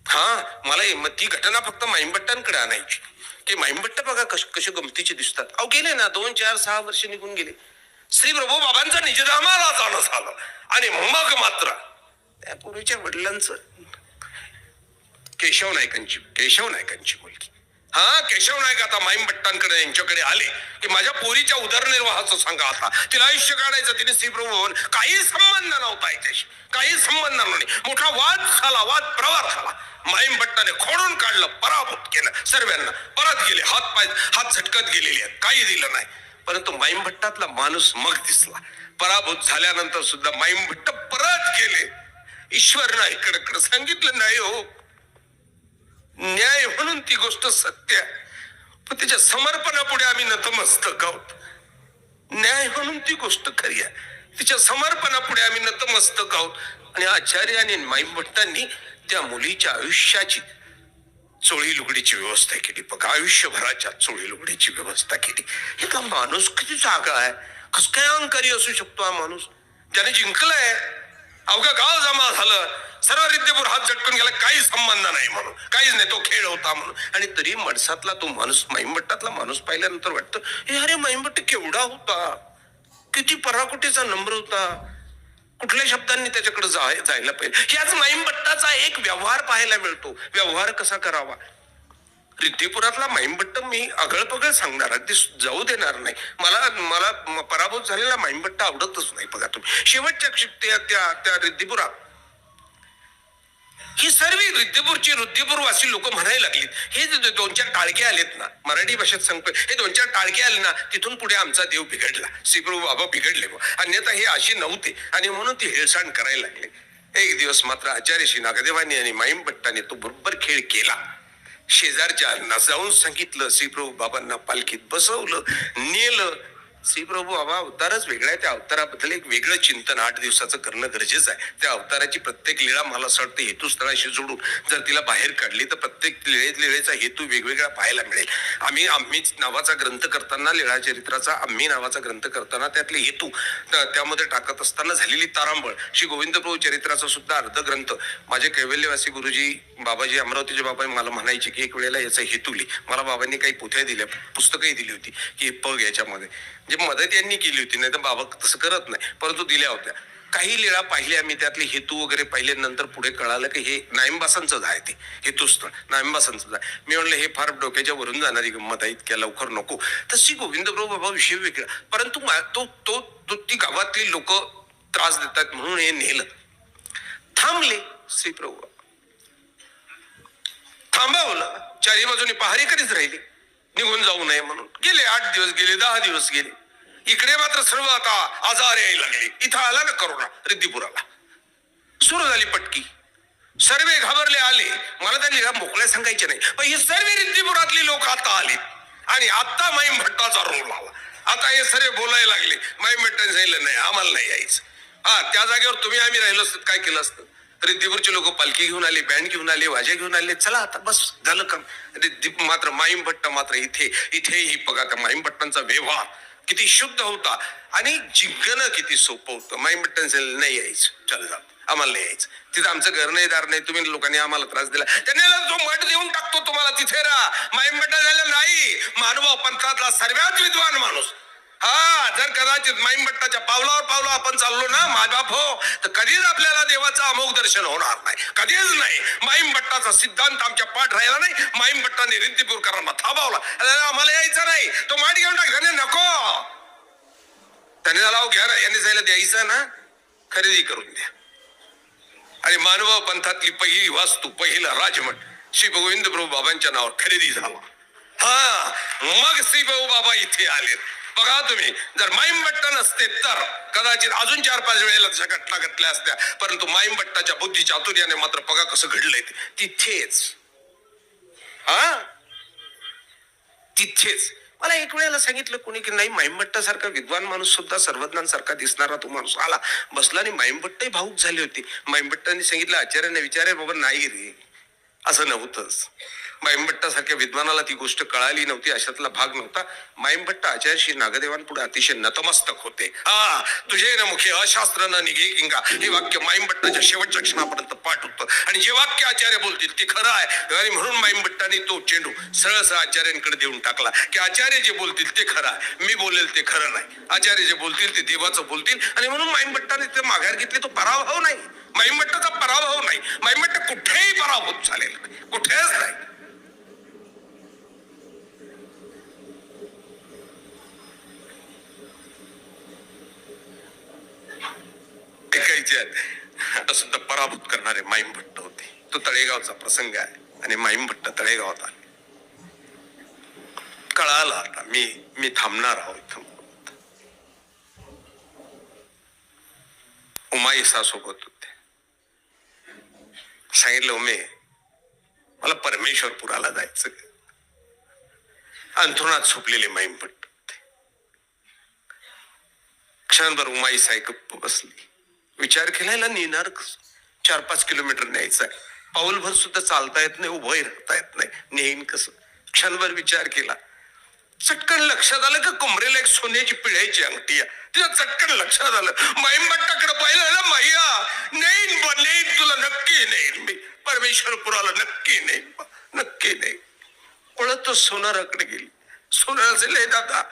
हा, मला ती घटना फक्त माईंभट्टांकडे आणायची की माईंभट्ट बघा कसे गमतीचे दिसतात. अहो गेले ना 2, 4, 6 वर्ष निघून गेले. श्री प्रभू बाबांचा निजधामाला जाणं झालं आणि मग मात्र त्या पूर्वीच्या वडिलांचं केशव नायकांची मुलगी, हा केशव नायक आता माईंभट्टांकडे यांच्याकडे आले की माझ्या पोरीच्या उदरनिर्वाहाचं सांगा. आता तिला आयुष्य काढायचं. तिने श्रीप्रभू काही संबंध नव्हता याच्याशी, काही संबंध नाही. मोठा वाद झाला, वाद प्रवार झाला. माईंभट्टाने खोडून काढलं, पराभूत केलं सर्वांना. परत गेले, हात झटकत गेलेले आहेत, काही दिलं नाही. परंतु माईंभट्टातला माणूस मग दिसला. पराभूत झाल्यानंतर सुद्धा माईंभट्ट परत गेले. ईश्वरनं इकडे सांगितलं नाही हो, न्याय म्हणून ती गोष्ट सत्य आहे, पण त्याच्या समर्पणापुढे आम्ही नतमस्तक आहोत. न्याय म्हणून ती गोष्ट खरी आहे, तिच्या समर्पणापुढे आम्ही नतमस्तक आहोत. आणि आचार्य आणि माईंभट्टांनी त्या मुलीच्या आयुष्याची चोळी लुगडीची व्यवस्था केली बघा. आयुष्यभराच्या चोळी लुगडीची व्यवस्था केली. इथला माणूस किती जागा आहे, कस काय अहंकारी असू शकतो हा माणूस. त्याने जिंकलाय, अवघा गाव जमा झालं, सर्व रिद्देपूर हात झटकून गेला, काही संबंध नाही म्हणून, काहीच नाही, तो खेळ होता म्हणून. आणि तरी मडसातला तो माणूस, माईंभट्टातला माणूस पाहिल्यानंतर वाटतं, हे अरे माईंभट्ट केवढा होता, किती पराकुटीचा नम्र होता, कुठल्या शब्दांनी त्याच्याकडे जायला पाहिजे. याच माईंभट्टाचा एक व्यवहार पाहायला मिळतो. व्यवहार कसा करावा. रिद्धिपुरातला माईंभट्ट मी अगळपगळ सांगणार, अगदी जाऊ देणार नाही. मला पराभूत झालेला माईंभट्ट आवडतच नाही. बघा तुम्ही शेवटच्या त्या रिद्धिपुरात ही सर्व रुद्धिपूरवासी लोक म्हणायला लागलीत, हे 2-4 टाळके आलेत ना, मराठी भाषेत सांगतोय, हे 2-4 टाळके आले ना, तिथून पुढे आमचा देव बिघडला, श्रीप्रभू बाबा बिघडले, अन्यथा हे अशी नव्हते. आणि म्हणून ती हेळसांड करायला लागले. एक दिवस मात्र आचार्य श्री नागदेवांनी आणि माईंभट्टाने तो बरोबर खेळ केला. शेजारच्या जाऊन सांगितलं, श्रीप्रभू बाबांना पालखीत बसवलं, नेलं. श्रीप्रभू बाबा अवतारच वेगळा आहे, त्या अवताराबद्दल एक वेगळं चिंतन 8 दिवसाचं करणं गरजेचं आहे. त्या अवताराची प्रत्येक लीळा मला असं वाटतं हेतुस्थळाशी जोडून जर तिला बाहेर काढली तर प्रत्येक लीळेचा हेतू वेगवेगळा पाहायला मिळेल. आम्हीच नावाचा ग्रंथ करताना, लीळा चरित्राचा आम्ही नावाचा ग्रंथ करताना त्यातले हेतू त्यामध्ये टाकत असताना झालेली तारांबळ. श्री गोविंद प्रभू चरित्राचा सुद्धा अर्ध ग्रंथ माझे कैवल्यवासी गुरुजी बाबाजी अमरावतीचे बाबा मला म्हणायचे की एक वेळेला याचा हेतू लिही. मला बाबांनी काही पोथ्या दिल्या, पुस्तकही दिली होती की पग याच्यामध्ये, जे मदत यांनी केली होती, नाही तर बाबा तसं करत नाही, परंतु दिल्या होत्या. काही लीळा पाहिल्या मी, त्यातले हेतू वगैरे पाहिल्यानंतर पुढे कळालं की हे नाईंबासांचंच आहे, ते हेतुस्थळ नाईंबासांचंच आहे. मी म्हणलं हे फार डोक्याच्या वरून जाणारी गंमत आहे, इतक्या लवकर नको. तशी गोविंद प्रभू बाबा विषय वेगळा, परंतु ती गावातली लोक त्रास देतात म्हणून हे नेलं. थांबले श्रीप्रभू, थांबावलं. 4 बाजूनी पहारी करीच राहिली, निघून जाऊ नये म्हणून. गेले 8 दिवस गेले, 10 दिवस गेले. इकडे मात्र सर्व आता आजार यायला लागले. इथं आला ना करोना रिद्धिपुराला, सुरू झाली पटकी. सर्वे घाबरले आले. मला त्यांनी मोकळ्या सांगायचे नाही, पण ही सर्व रिद्धिपुरातली लोक आता आली आणि आता माईम भट्टाचा रोल आला. आता हे सर्व बोलायला लागले. माईम भट्टाने सांगितलं नाही, आम्हाला नाही यायचं. हा, त्या जागेवर तुम्ही आम्ही राहिलो असत काय केलं असतं. रिद्धिपूरचे लोक पालखी घेऊन आले, बँड घेऊन आले, वाजे घेऊन आले. चला आता बस झालं काम. मात्र माईम भट्ट मात्र इथेही बघा त्या माईम भट्टांचा व्यवहार किती शुद्ध होता आणि जिंकणं किती सोपं होतं. माईम भट्टांचे नाही यायचं, चल जात, आम्हाला नाही यायचं. तिथं आमचं घर नाही, दार नाही, तुम्ही लोकांनी आम्हाला त्रास दिला. त्यांनी जो मठ देऊन टाकतो तुम्हाला तिथे राहा. माईम भट्टा झाला नाही, मानव पंथातला सर्वात विद्वान माणूस. हा, जर कदाचित माईम भट्टाच्या पावलावर पावलं आपण चाललो ना माझबाप हो, तर कधीच आपल्याला देवाचं अमोघ दर्शन होणार नाही, कधीच नाही. माईम भट्टाचा सिद्धांत आमच्या पाठ राहिला नाही. माईम भट्टाने रिद्धिपूरकरांना थांबवला. आम्हाला यायचं नाही, तो माठ घेऊन टाक. नको, त्याने झाला घ्या, यांनी जायला द्यायचं ना, खरेदी करून द्या. आणि मानव पंथातली पहिली वास्तू, पहिला राजमठ श्री गोविंद प्रभू बाबांच्या नावावर खरेदी झाला. हा, मग श्री भाऊ बाबा इथे आले. बघा तुम्ही, जर माईम भट्ट नसते तर कदाचित अजून 4-5 वेळेला तशा घटना घडल्या असत्या. परंतु माईम भट्टाच्या बुद्धी चातुर्याने मात्र बघा कसं घडलंय तिथेच. हा, तिथेच मला एक वेळेला सांगितलं कोणी की नाही, माईम भट्टासारखा विद्वान माणूस सुद्धा सर्वज्ञांसारखा दिसणारा तो माणूस आला, बसला आणि माईम भट्टही भाऊक झाली होती. माईम भट्टांनी सांगितलं, आचार्याने विचारे बाबा, नाही रे, असं नव्हतंच. माईम भट्टासारख्या विद्वानाला ती गोष्ट कळाली नव्हती, अशातला भाग नव्हता. माईम भट्ट आचार्य श्री नागदेवांपुढे अतिशय नतमस्तक होते. हा, तुझे न मुखे अशास्त्र न निघे किंगा, हे वाक्य माईम भट्टाच्या शेवटच्या क्षणापर्यंत पाठ होतं. आणि जे वाक्य आचार्य बोलतील ते खरं आहे. आणि म्हणून माईम भट्टाने तो चेंडू सरळ आचार्यांकडे देऊन टाकला की आचार्य जे बोलतील ते खरं आहे, मी बोलेल ते खरं नाही. आचार्य जे बोलतील ते देवाचं बोलतील. आणि म्हणून माईम भट्टाने ते माघार घेतले. तो पराभव नाही, माईम भट्टाचा पराभव नाही. माईम भट्ट कुठेही पराभूत झालेला नाही, कुठेच नाही. आता सुद्धा पराभूत करणारे माईम भट्ट होते. तो तळेगावचा प्रसंग आहे आणि माईम भट्ट तळेगावात आले. कळालं आता मी थांबणार आहोत. उमाई सोबत होते. सांगितलं, उमे मला परमेश्वरपुराला जायचं. अंथरुणात झोपलेले माईम भट्ट होते. क्षणभर उमाई साई गप्प बसली. विचार केला, नेणार 4-5 किलोमीटर न्यायचं आहे, पाऊलभर सुद्धा चालता येत नाही, उभंही राहता येत नाही, नेईन कसं. क्षणभर विचार केला. चटकन लक्षात आलं का कमरेला एक सोन्याची पिळ्याची अंगठी आहे. तिला चटकन लक्षात आलं. माईम भट्टाकडे पाहिलं ना, माया नेईन तुला, नक्की नेईन मी परमेश्वरपुराला, नक्की नेईन. पळत तो सोनाराकडे गेली. सोनार असेल, हे दादा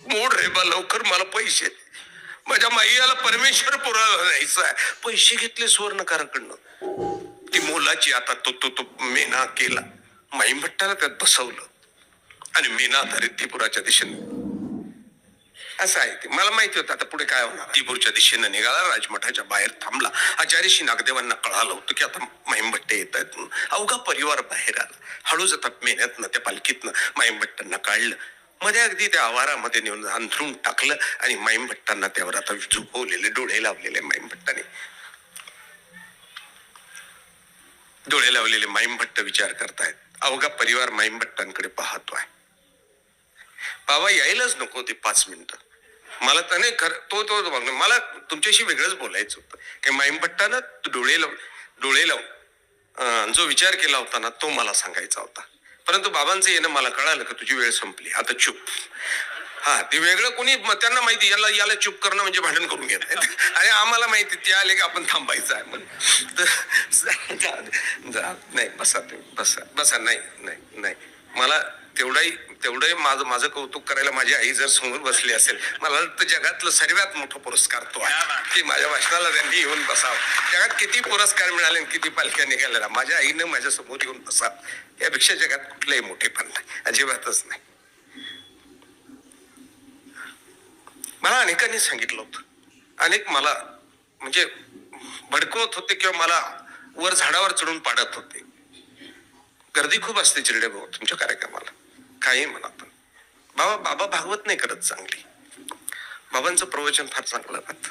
मोड रे बा, लवकर मला पैसे, माझ्या माईला परमेश्वरपुराला न्यायचं आहे. पैसे घेतले सुवर्णकाराकडनं, ती मोलाची. आता तो मेना केला. माईम भट्टाला त्यात बसवलं आणि मेना रिद्धिपुराच्या दिशेने. असं आहे ते, मला माहिती होतं आता पुढे काय होणार. रिद्धिपूरच्या दिशेनं निघाला, राजमठाच्या बाहेर थांबला. आचार्यशी नागदेवांना कळालं होतं की आता माईम भट्ट येत आहेत म्हणून. अवघा परिवार बाहेर आला. हळूच आता मेन्यातनं, त्या पालखीतनं माईम भट्टांना काढलं. मध्ये अगदी त्या आवारामध्ये नेऊन अंथरून टाकलं आणि माईम भट्टांना त्यावर आता झोपवलेले, डोळे लावलेले माईम भट्टाने. डोळे लावलेले माईम भट्ट विचार करतायत. अवघा परिवार माईम भट्टांकडे पाहतोय. बाबा यायलाच नको ते 5 मिनिटं. मला त्याने तो मला तुमच्याशी वेगळंच बोलायचं होतं की माईम भट्टानं डोळे लावून जो विचार केला होता ना, तो मला सांगायचा होता. परंतु बाबांचं येणं मला कळालं की तुझी वेळ संपली, आता चुप. हा, ते वेगळं कोणी, त्यांना माहिती याला चुप करणं म्हणजे भांडण करून घेत आणि आम्हाला माहिती ते आले की आपण थांबायचं आहे म्हणून. नाही, बसा तुम्ही, बसा. नाही मला तेवढंही माझं कौतुक करायला माझी आई जर समोर बसली असेल, मला तर जगातलं सर्वात मोठा पुरस्कार तो आहे की माझ्या भाषणाला त्यांनी येऊन बसावं. जगात किती पुरस्कार मिळाले, किती पालख्या निघाल्या, माझ्या आईनं माझ्या समोर येऊन बसावं, यापेक्षा जगात कुठलंही मोठेपण नाही, अजिबातच नाही. मला अनेकांनी सांगितलं होतं, अनेक मला म्हणजे भडकवत होते किंवा मला वर झाडावर चढून पाडत होते. गर्दी खूप असते चिरडे भाऊ तुमच्या कार्यक्रमाला, काही म्हणा. पण बाबा भागवत नाही करत चांगली. बाबांचं प्रवचन फार चांगलं राहतं.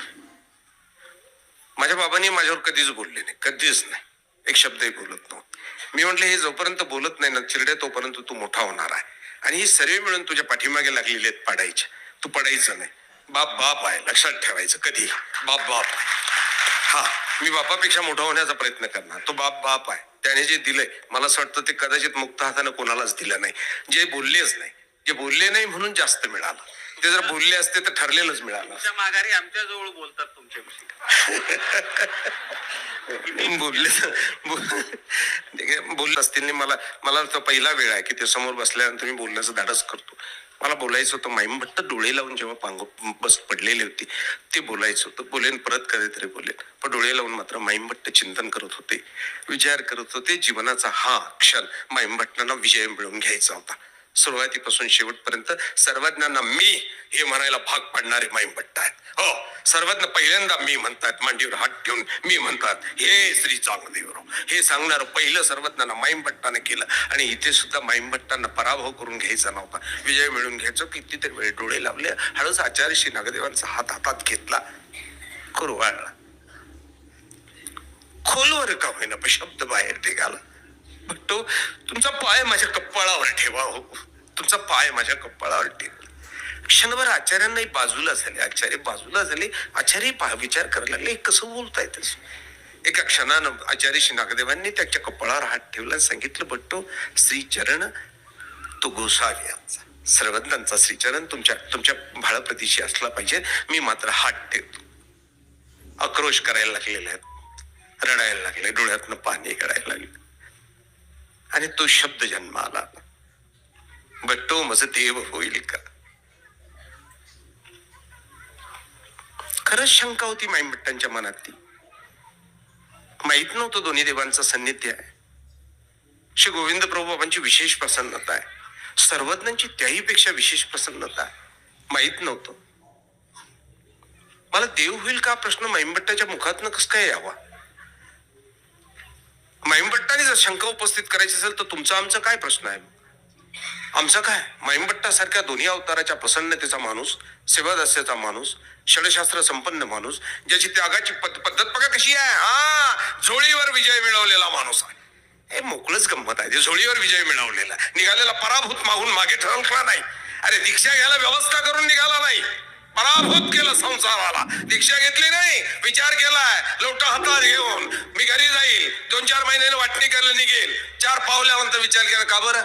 माझ्या बाबांनी माझ्यावर कधीच बोलले नाही, कधीच नाही, एक शब्दही बोलत नव्हते. मी म्हटलं हे जोपर्यंत बोलत नाही ना चिरडे तोपर्यंत तू मोठा होणार आहे, आणि ही सर्व मिळून तुझ्या पाठीमागे लागलेले आहेत पाडायचे, तू पडायचं नाही. बाप बाप आहे, लक्षात ठेवायचं कधी, बाप बाप आहे. हा, मी बापापेक्षा मोठा होण्याचा प्रयत्न करणार, तो बाप बाप आहे. त्याने जे दिलंय मला असं वाटतं ते कदाचित मुक्त हाताने कोणालाच दिलं नाही. जे बोललेच नाही, जे बोलले नाही म्हणून जास्त मिळालं, ते जर बोलले असते तर ठरलेलंच मिळालं. माघारी आमच्या जवळ बोलतात तुमच्याविषयी. बोलले असतील. मला तर पहिला वेळ आहे की ते समोर बसल्यानंतर मी बोलण्याचं धाडस करतो. मला बोलायचं होतं, माईमभट्ट डोळे लावून जेव्हा बस पडलेली होती ते बोलायचं होतं. बोलेन परत कधीतरी बोलेन, पण डोळे लावून मात्र माईमभट्ट चिंतन करत होते, विचार करत होते. जीवनाचा हा क्षण माईमभट्टांना विजय मिळवून घ्यायचा होता. सुरुवातीपासून शेवटपर्यंत सर्वज्ञांना मी हे म्हणायला भाग पाडणारे माईमभट्ट आहेत. हो, सर्वज्ञ पहिल्यांदा मी म्हणतात, मांडीवर हात ठेवून मी म्हणतात, हे श्री चांगदेवराव, हे सांगणार पहिलं सर्वज्ञांना माईमभट्टाने केलं. आणि इथे सुद्धा माईमभट्टांना पराभव करून घ्यायचा नव्हता, विजय मिळवून घ्यायचा. कितीतरी वेळ डोळे लावले, हळूच आचार्य श्री नागदेवांचा हात हातात घेतला, कुरवाळला. खोलवर का होईना पण शब्द बाहेर निघाला, भट्टो तुमचा पाय माझ्या कपाळावर ठेवा, हो तुमचा पाय माझ्या कपाळावर ठेवा. क्षणभर आचार्यांनाही बाजूला झाले, आचार्य बाजूला झाले. आचार्य विचार करायला लागले, कसं बोलताय तसं. एका क्षणानं आचार्य श्री नागदेवांनी त्याच्या कपाळावर हात ठेवला आणि सांगितलं, भट्टो श्री चरण तो गोसावी यांचा, सर्वज्ञांचा श्रीचरण तुमच्या भाळप्रतिशी असला पाहिजे. मी मात्र हात ठेवतो. आक्रोश करायला लागलेले आहेत, रडायला लागले, डोळ्यातनं पाणी गळायला लागले. आणि तो शब्द जन्माला, भट्टो माझं देव होईल का. खरंच शंका होती माईमभट्टांच्या मनात. ती माहित नव्हतं दोन्ही देवांचं सान्निध्य आहे. श्री गोविंद प्रभू बाबांची विशेष प्रसन्नता आहे, सर्वज्ञांची त्याही पेक्षा विशेष प्रसन्नता आहे. माहित नव्हतं. मला देव होईल का प्रश्न माईमभट्टाच्या मुखातनं कसं काय यावा. माईमभट्टाने जर शंका उपस्थित करायची असेल तर तुमचा आमचा काय प्रश्न आहे. आमचा काय, माईमभट्टासारख्या दोन्ही अवताराच्या प्रसन्नतेचा माणूस, सेवादास्याचा माणूस, षडशास्त्र संपन्न माणूस, ज्याची त्यागाची पद्धत बघा कशी आहे. हा, झोळीवर विजय मिळवलेला माणूस आहे. हे मोकळच गंमत आहे, झोळीवर विजय मिळवलेला निघालेला, पराभूत मागून मागे ठरवला नाही. अरे दीक्षा घ्यायला व्यवस्था करून निघाला नाही, पराभूत केलं संसाराला. दीक्षा घेतली नाही, विचार केलाय, लोटा हातात घेऊन मी घरी जाईल, 2-4 महिन्याने वाटणी करायला निघेल. 4 पावल्यानंतर विचार केला, का बरं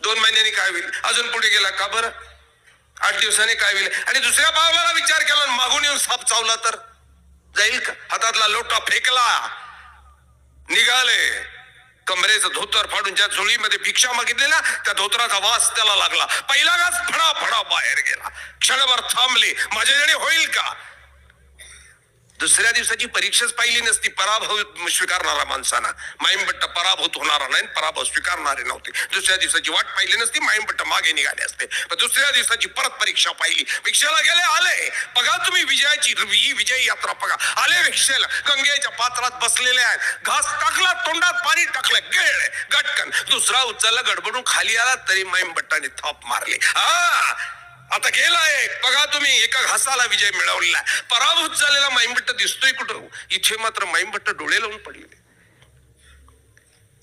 2 महिन्यांनी काय होईल, अजून पुढे गेला, का बरं 8 दिवसांनी काय होईल. आणि दुसऱ्या पावलाला विचार केला, मागून येऊन साप चावला तर जाईल का. हातातला लोटा फेकला, निघाले. कमरेचं धोतर फाडून ज्या झोळीमध्ये भिक्षा मागितली ना, त्या धोतराचा वास त्याला लागला. पहिला घास फडा फडा बाहेर गेला. क्षणभर थांबले, माझ्याकडे होईल का. दुसऱ्या दिवसाची परीक्षाच पाहिली नसती पराभव स्वीकारणारा माणसाना. माईमभट्ट पराभूत होणारा नाही, पराभव स्वीकारणारे नव्हते. दुसऱ्या दिवसाची वाट पाहिली नसती, माईमभट्ट मागे निघाले असते. पण दुसऱ्या दिवसाची परत परीक्षा पाहिली. भिक्षेला गेले, आले, बघा तुम्ही विजयाची ही विजयी यात्रा बघा. आले भिक्षेला, गंगेच्या पात्रात बसलेले आहेत. घास टाकला, तोंडात पाणी टाकलं, गेले गटकन. दुसरा उचलला, गडबडून खाली आला तरी माईमभट्टाने थाप मारली. हा, आता गेलाय, बघा तुम्ही एका घासाला विजय मिळवलेला. पराभूत झालेला माईमभट्ट दिसतोय कुठं. इथे मात्र माईमभट्ट डोळे लावून पडलेले,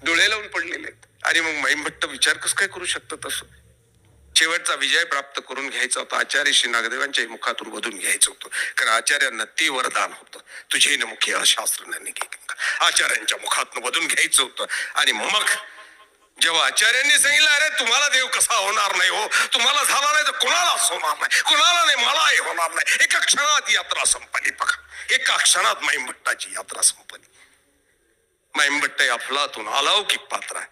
डोळे लावून पडलेले. आणि मग माईमभट्ट विचार कसं काय करू शकतो. तसं शेवटचा विजय प्राप्त करून घ्यायचा होता, आचार्य श्री नागदेवांच्या मुखातून वधून घ्यायचं होतं. कारण आचार्यांना ते वरदान होतं, तुझे न मुख्य शास्त्र आचार्यांच्या मुखातून वधून घ्यायचं होतं. आणि मग जेव्हा आचार्यांनी सांगितलं, अरे तुम्हाला देव कसा होणार नाही हो, तुम्हाला झाला नाही तर कोणालाच होणार नाही, कोणाला नाही मलाही होणार नाही. एका क्षणात यात्रा संपली. बघा, एका क्षणात माईमभट्टाची यात्रा संपली. माईमभट्ट अफलातून अलौकिक पात्र आहे.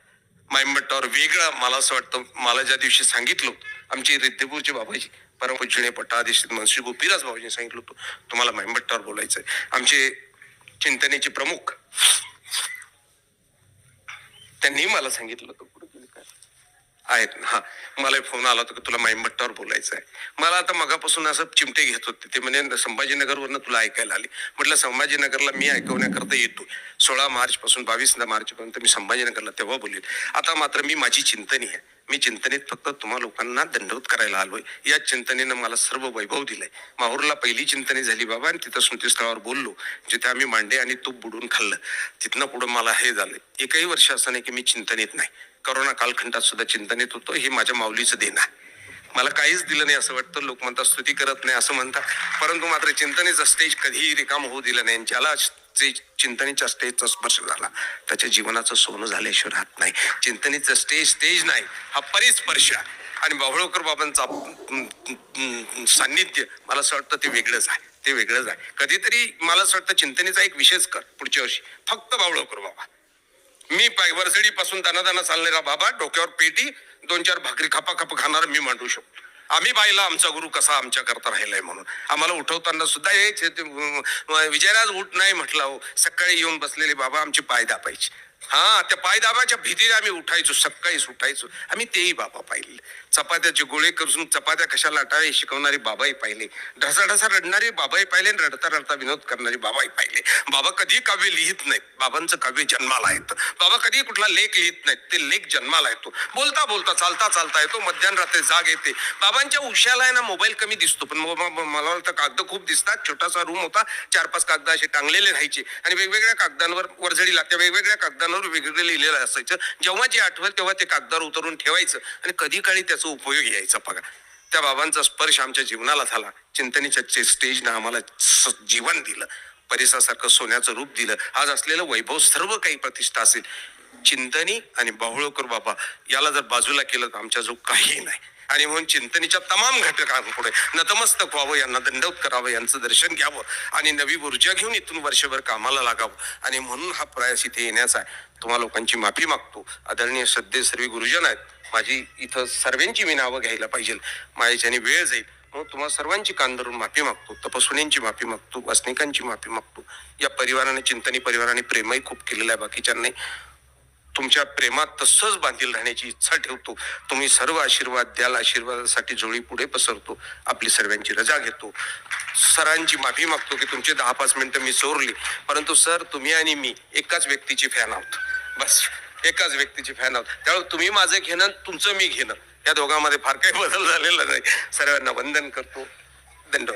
माईमभट्टावर वेगळं मला असं वाटतं, मला ज्या दिवशी सांगितलं आमचे रिद्धेपूरचे बाबाजी परमपूज्य पट्टाधीश मनसुख गोपीराज बाबाजींनी सांगितलं होतं, तुम्हाला माईमभट्टावर बोलायचंय. आमचे चिंतनेचे प्रमुख त्यांनी मला सांगितलं होतं, पुढे गेले काय आहेत ना. हा, मला फोन आला होता की तुला माईमट्टावर बोलायचं आहे. मला आता मगापासून असं चिमटे घेत होते ते, म्हणजे संभाजीनगरवरनं तुला ऐकायला आली. म्हटलं संभाजीनगरला मी ऐकवण्याकरता येतो. 16 मार्च पासून 22 मार्च पर्यंत मी संभाजीनगरला तेव्हा बोलेल. आता मात्र मी माझी चिंतनी आहे. मी चिंतनेत फक्त तुम्हा लोकांना दंडवत करायला आलोय. या चिंतनेनं मला सर्व वैभव दिलंय. माहूरला पहिली चिंतनी झाली बाबा, आणि तिथं स्मृतीस्थळावर बोललो, जिथे आम्ही मांडे आणि तूप बुडून खाल्लं. तिथनं पुढं मला हे झालं. एकही वर्ष असं नाही की मी चिंतनेत नाही. करोना कालखंडात सुद्धा चिंतनेत होतो. हे माझ्या माऊलीचं देणं आहे. मला काहीच दिलं नाही असं वाटतं. लोक म्हणतात स्तुती करत नाही असं म्हणतात, परंतु मात्र चिंतनेचा स्टेज कधीही रिकाम होऊ दिलं नाही. ज्याला चिंतनेच्या स्टेजचा स्पर्श झाला त्याच्या जीवनाचं सोनं झाल्याशिवाय राहत नाही. चिंतनेचं स्टेज नाही, हा परिस्पर्श. आणि बाभुळकर बाबांचा सान्निध्य मला असं वाटतं ते वेगळंच आहे. ते वेगळंच आहे. कधीतरी मला असं वाटतं चिंतनेचा एक विशेष कर पुढच्या वर्षी, फक्त बाभुळकर बाबा. मी वरसडी पासून दाना चाललेला बाबा, डोक्यावर पेटी, 2-4 भाकरी खापा खाणार मी मांडू शकतो. आम्ही पाहिला आमचा गुरु कसा आमच्या करता राहिलाय म्हणून. आम्हाला उठवताना सुद्धा विजयराज उठ नाही म्हटलं हो. सकाळी येऊन बसलेले बाबा आमचे पाय दाबायचे. हा, त्या पाय दाबाच्या भीतीने आम्ही उठायचो, सकाळीच उठायचो आम्ही. तेही बाबा पाहिले. चपात्याचे गोळे करून चपात्या कशा लाटावे शिकवणारे बाबाही पाहिले. ढसा रडणारे बाबाही पाहिले. रडता विनोद करणारे बाबाही पाहिले. बाबा कधी काव्य लिहित नाहीत. बाबांचं काव्य जन्माला येतं. बाबा कधी कुठला लेख लिहित नाहीत. ते लेख जन्माला येतो. बोलता चालता येतो. मध्यान रात्री जाग येते. बाबांच्या उशाला आहे ना मोबाईल कमी दिसतो, पण मला वाटतं कागद खूप दिसतात. छोटासा रूम होता, 4-5 कागद असे टांगलेले राहायचे आणि वेगवेगळ्या कागदांवर वरझडी लागते. वेगवेगळ्या कागदांवर वेगवेगळं लिहिलेलं असायचं. जेव्हा जे आठवेल तेव्हा ते कागदावर उतरून ठेवायचं आणि कधी काळी त्याचा उपयोग यायचा. बघा, त्या बाबांचा स्पर्श आमच्या जीवनाला झाला. चिंतनेच्या स्टेजनं आम्हाला जीवन दिलं. परिसरासारखं सोन्याचं रूप दिलं. आज असलेलं वैभव सर्व काही प्रतिष्ठा असेल. चिंतनी आणि बाभुळकर बाबा याला जर बाजूला केलं तर आमच्या जो काही नाही. आणि म्हणून चिंतनेच्या तमाम घटकांपुढे नतमस्तक व्हावं, यांना दंडवत करावं, यांचं दर्शन घ्यावं आणि नवी ऊर्जा घेऊन इथून वर्षभर कामाला लागावं. आणि म्हणून हा प्रयास इथे येण्याचा आहे. तुम्हा लोकांची माफी मागतो. आदरणीय श्रद्धे सर्व गुरुजन आहेत. माझी इथं सर्वांची मी नावं घ्यायला पाहिजे, माझ्याने वेळ जाईल. म्हणून तुम्हा सर्वांची कान धरून माफी मागतो. तपस्विनींची माफी मागतो. वासनिकांची माफी मागतो. या परिवाराने, चिंतनी परिवाराने प्रेमही खूप केलेलं आहे बाकीच्यांनी. तुमच्या प्रेमात तसंच बांधील राहण्याची इच्छा ठेवतो. तुम्ही सर्व आशीर्वाद द्याल. आशीर्वादासाठी जोडी पुढे पसरतो. आपली सर्वांची रजा घेतो. सरांची माफी मागतो की तुमचे 10-5 मिनिटं मी चोरली, परंतु सर तुम्ही आणि मी एकाच व्यक्तीची फॅन आहोत. बस, एकाच व्यक्तीची फॅन आहोत. त्यामुळे तुम्ही माझं घेणं, तुमचं मी घेणं, या दोघांमध्ये फार काही बदल झालेला नाही. सर्वांना वंदन करतो. धन्यवाद.